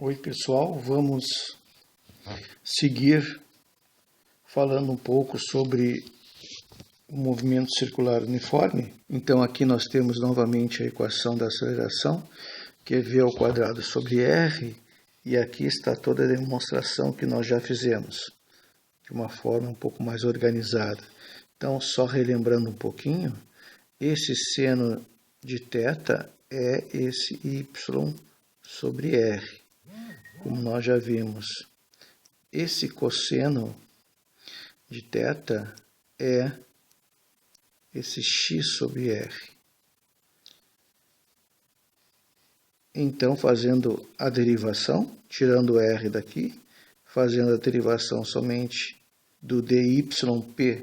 Oi pessoal, vamos seguir falando um pouco sobre o movimento circular uniforme. Então aqui nós temos novamente a equação da aceleração, que é v ao quadrado sobre r, e aqui está toda a demonstração que nós já fizemos, de uma forma um pouco mais organizada. Então, só relembrando um pouquinho, esse seno de θ é esse y sobre r. Como nós já vimos, esse cosseno de θ é esse x sobre r. Então, fazendo a derivação, tirando r daqui, fazendo a derivação somente do dyp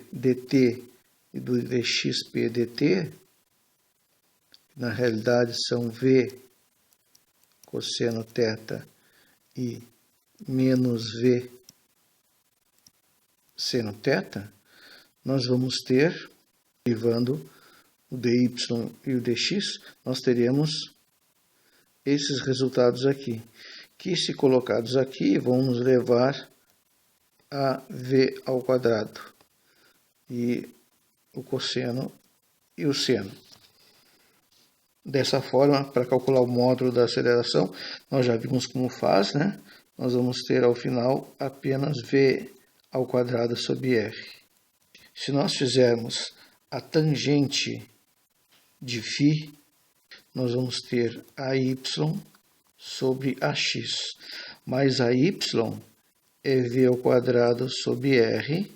dt e do dxp dt, na realidade são v cosseno θ e menos v seno θ, nós vamos ter, derivando o dy e o dx, nós teremos esses resultados aqui, que se colocados aqui vão nos levar a v ao quadrado, e o cosseno e o seno. Dessa forma, para calcular o módulo da aceleração, nós já vimos como faz, né? Nós vamos ter ao final apenas v ao quadrado sobre r. Se nós fizermos a tangente de φ, nós vamos ter a y sobre a x, mais a y é v ao quadrado sobre r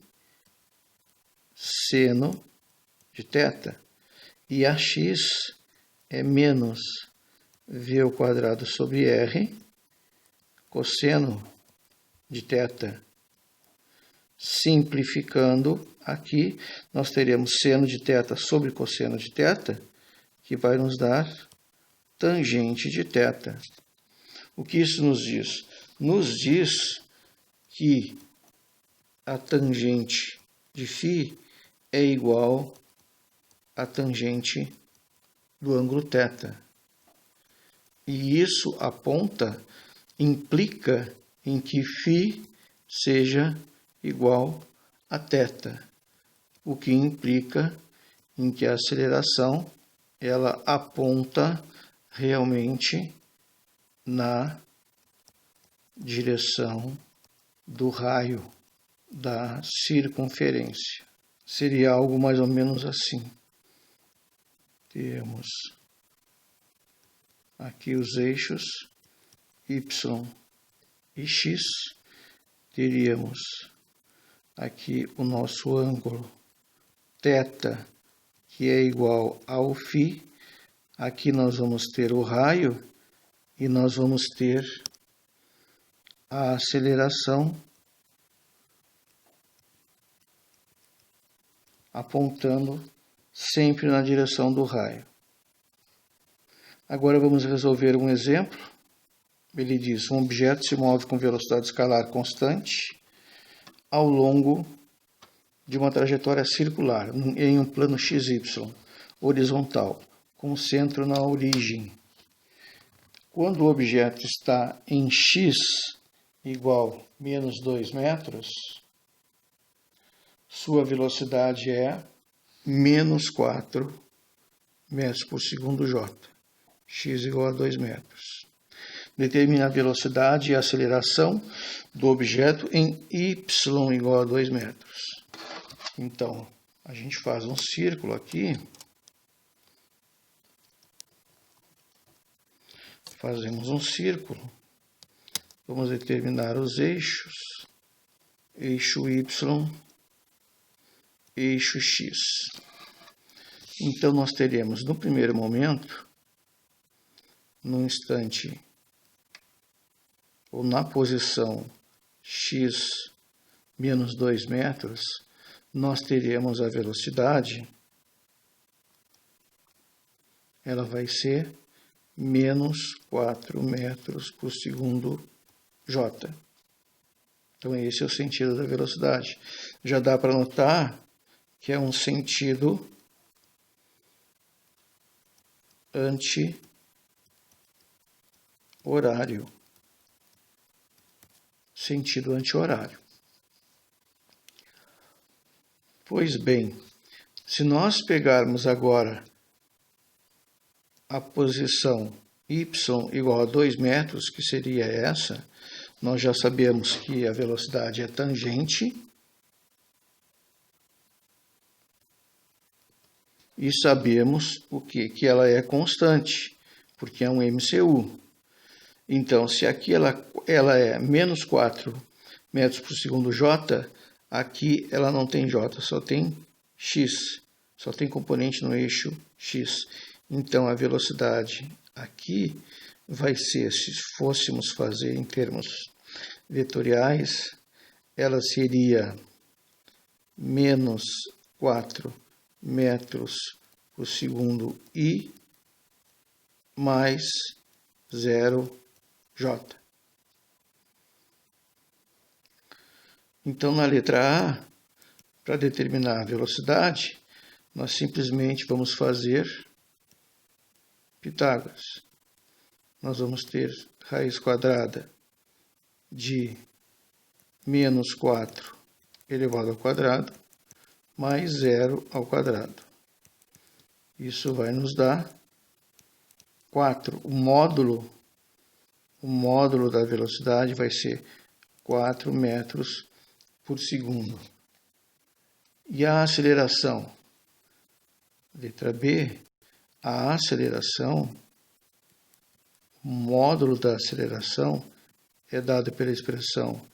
seno de θ, e a x é menos v ao quadrado sobre r cosseno de θ. Simplificando aqui, nós teremos seno de θ sobre cosseno de θ, que vai nos dar tangente de θ. O que isso nos diz? Nos diz que a tangente de φ é igual à tangente do ângulo θ. E isso implica em que φ seja igual a θ, o que implica em que a aceleração ela aponta realmente na direção do raio da circunferência. Seria algo mais ou menos assim. Temos aqui os eixos y e x, teríamos aqui o nosso ângulo θ, que é igual ao φ. Aqui nós vamos ter o raio e nós vamos ter a aceleração apontando sempre na direção do raio. Agora vamos resolver um exemplo. Ele diz: um objeto se move com velocidade escalar constante ao longo de uma trajetória circular em um plano XY horizontal, com o centro na origem. Quando o objeto está em x igual a menos 2 metros, sua velocidade é menos 4 metros por segundo j, x igual a 2 metros. Determina a velocidade e a aceleração do objeto em y igual a 2 metros. Então, a gente faz um círculo aqui. Fazemos um círculo. Vamos determinar os eixos. Eixo y, eixo x. Então, nós teremos no primeiro momento, no instante, ou na posição x menos 2 metros, nós teremos a velocidade, ela vai ser menos 4 metros por segundo j. Então, esse é o sentido da velocidade. Já dá para notar que é um sentido anti-horário. sentido anti-horário. Pois bem, se nós pegarmos agora a posição y igual a 2 metros, que seria essa, nós já sabemos que a velocidade é tangente e sabemos o que ela é constante, porque é um MCU. Então, se aqui ela é menos 4 metros por segundo J, aqui ela não tem J, só tem X, só tem componente no eixo X. Então, a velocidade aqui vai ser, se fôssemos fazer em termos vetoriais, ela seria menos 4 metros por segundo I mais 0 J. Então, na letra A, para determinar a velocidade, nós simplesmente vamos fazer Pitágoras. Nós vamos ter raiz quadrada de menos 4 elevado ao quadrado mais 0 ao quadrado. Isso vai nos dar 4. O módulo da velocidade vai ser 4 metros por segundo. E a aceleração? Letra B. A aceleração, o módulo da aceleração é dado pela expressão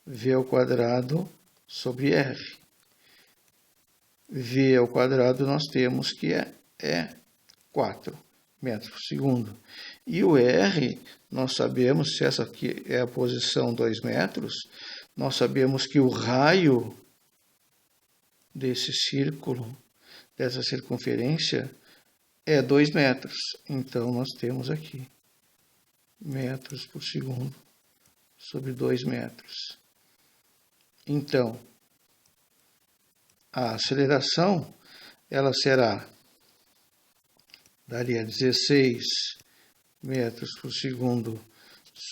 v ao quadrado sobre r. V ao quadrado nós temos que é 4 metros por segundo. E o R, nós sabemos, se essa aqui é a posição 2 metros, nós sabemos que o raio desse círculo, dessa circunferência, é 2 metros. Então, nós temos aqui metros por segundo sobre 2 metros. Então, a aceleração, ela será, daria 16 metros por segundo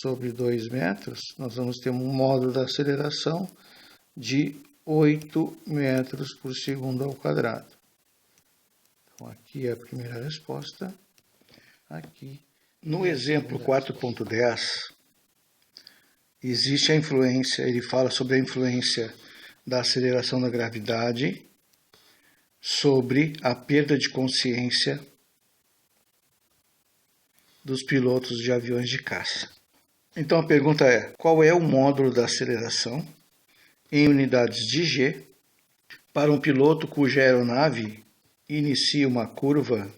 sobre 2 metros, nós vamos ter um módulo da aceleração de 8 metros por segundo ao quadrado. Então, aqui é a primeira resposta. Aqui. No exemplo 4.10, existe a influência, ele fala sobre a influência da aceleração da gravidade sobre a perda de consciência dos pilotos de aviões de caça. Então a pergunta é, qual é o módulo da aceleração em unidades de G para um piloto cuja aeronave inicia uma curva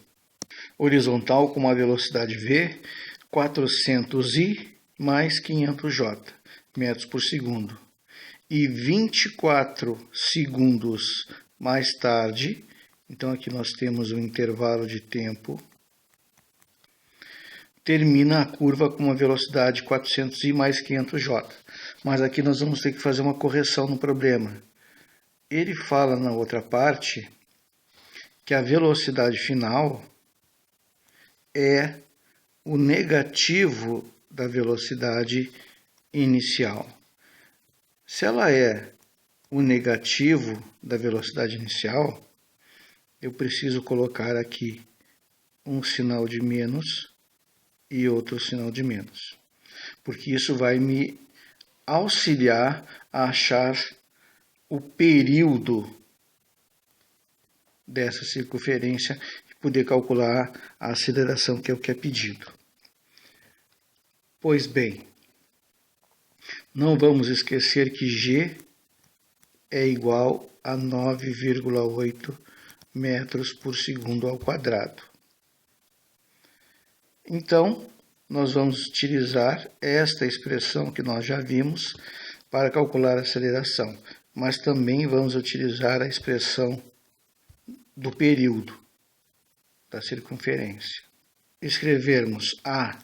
horizontal com uma velocidade v 400i mais 500j metros por segundo e 24 segundos mais tarde, então aqui nós temos um intervalo de tempo, termina a curva com uma velocidade 400i mais 500j. Mas aqui nós vamos ter que fazer uma correção no problema. Ele fala na outra parte que a velocidade final é o negativo da velocidade inicial. Se ela é o negativo da velocidade inicial, eu preciso colocar aqui um sinal de menos e outro sinal de menos, porque isso vai me auxiliar a achar o período dessa circunferência e poder calcular a aceleração, que é o que é pedido. Pois bem, não vamos esquecer que G é igual a 9,8 metros por segundo ao quadrado. Então, nós vamos utilizar esta expressão que nós já vimos para calcular a aceleração, mas também vamos utilizar a expressão do período da circunferência. Escrevermos A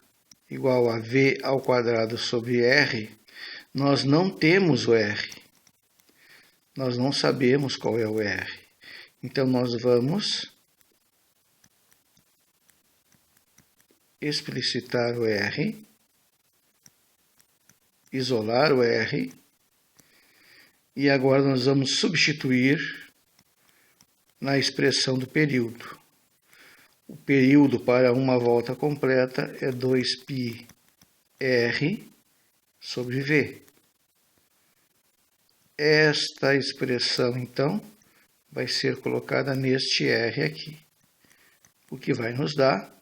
igual a V ao quadrado sobre R, nós não temos o R. Nós não sabemos qual é o R. Então, nós vamos explicitar o R isolar o R. E agora nós vamos substituir na expressão do período. O período para uma volta completa é 2πr sobre V. Esta expressão, então, vai ser colocada neste R aqui, o que vai nos dar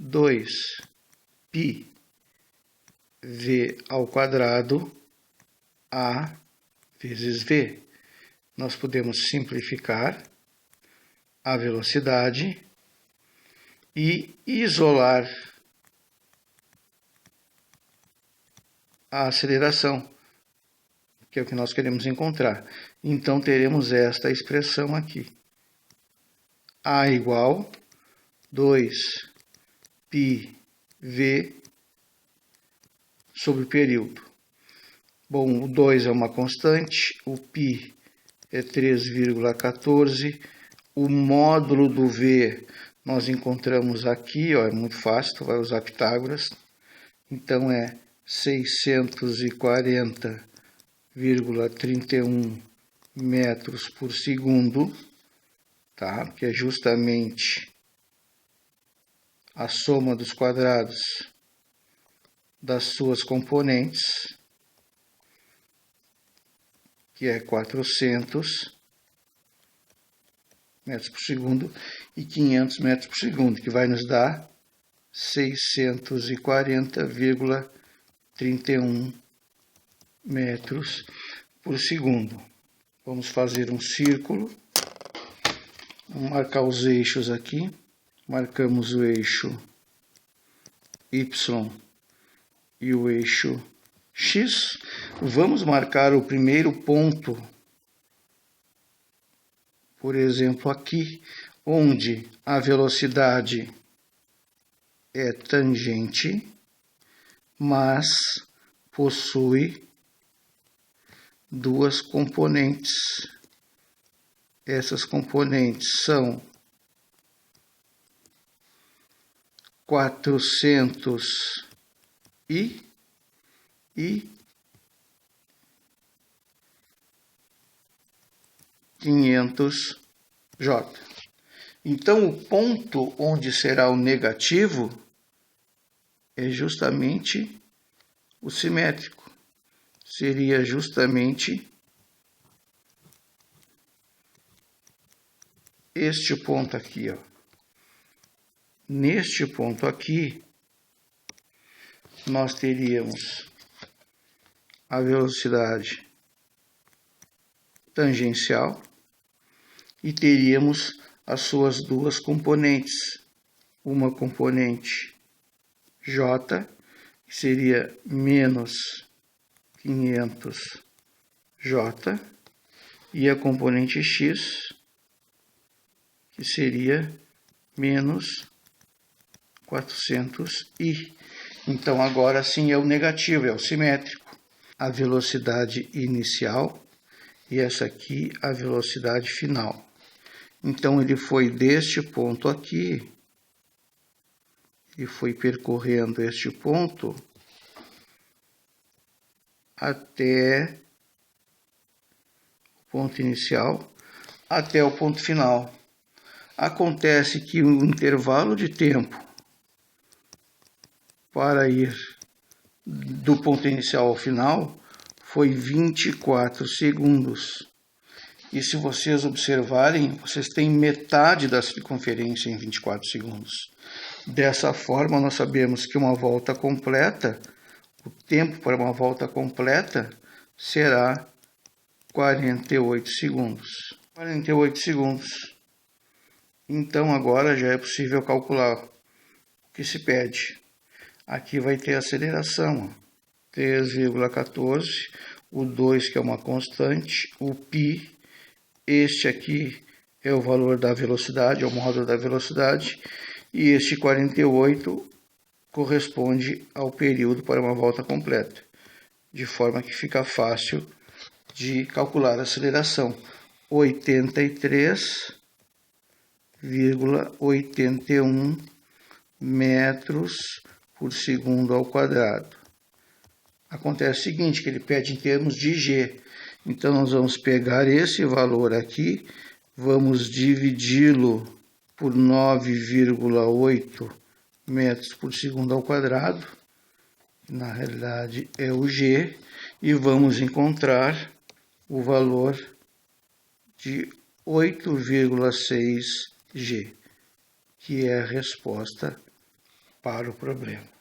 2π V ao quadrado A vezes V. Nós podemos simplificar a velocidade e isolar a aceleração, que é o que nós queremos encontrar. Então, teremos esta expressão aqui. A igual 2πv sobre o período. Bom, o 2 é uma constante, o π é 3,14. O módulo do V nós encontramos aqui, ó, é muito fácil, tu vai usar Pitágoras. Então, é 640,31 metros por segundo, tá? Que é justamente a soma dos quadrados das suas componentes, que é 400 metros por segundo e 500 metros por segundo, que vai nos dar 640,31 metros por segundo. Vamos fazer um círculo. Vamos marcar os eixos aqui. Marcamos o eixo Y e o eixo X. Vamos marcar o primeiro ponto, por exemplo, aqui, onde a velocidade é tangente, mas possui duas componentes. Essas componentes são 400 e 500 J. Então, o ponto onde será o negativo é justamente o simétrico. Seria justamente este ponto aqui, ó. Neste ponto aqui, nós teríamos a velocidade tangencial e teríamos as suas duas componentes. Uma componente J, que seria menos 500 J, e a componente X, que seria menos 400i. Então, agora sim é o negativo, é o simétrico. A velocidade inicial e essa aqui a velocidade final. Então, ele foi deste ponto aqui, e foi percorrendo este ponto até o ponto inicial, até o ponto final. Acontece que o intervalo de tempo para ir do ponto inicial ao final foi 24 segundos. E se vocês observarem, vocês têm metade da circunferência em 24 segundos. Dessa forma, nós sabemos que uma volta completa, o tempo para uma volta completa será 48 segundos. 48 segundos. Então, agora já é possível calcular o que se pede. Aqui vai ter aceleração, 3,14, o 2 que é uma constante, o π, este aqui é o valor da velocidade, é o módulo da velocidade, e este 48 corresponde ao período para uma volta completa, de forma que fica fácil de calcular a aceleração, 83,81 metros por segundo ao quadrado. Acontece o seguinte, que ele pede em termos de G. Então, nós vamos pegar esse valor aqui, vamos dividi-lo por 9,8 metros por segundo ao quadrado. Na realidade, é o G. E vamos encontrar o valor de 8,6 G, que é a resposta para o problema.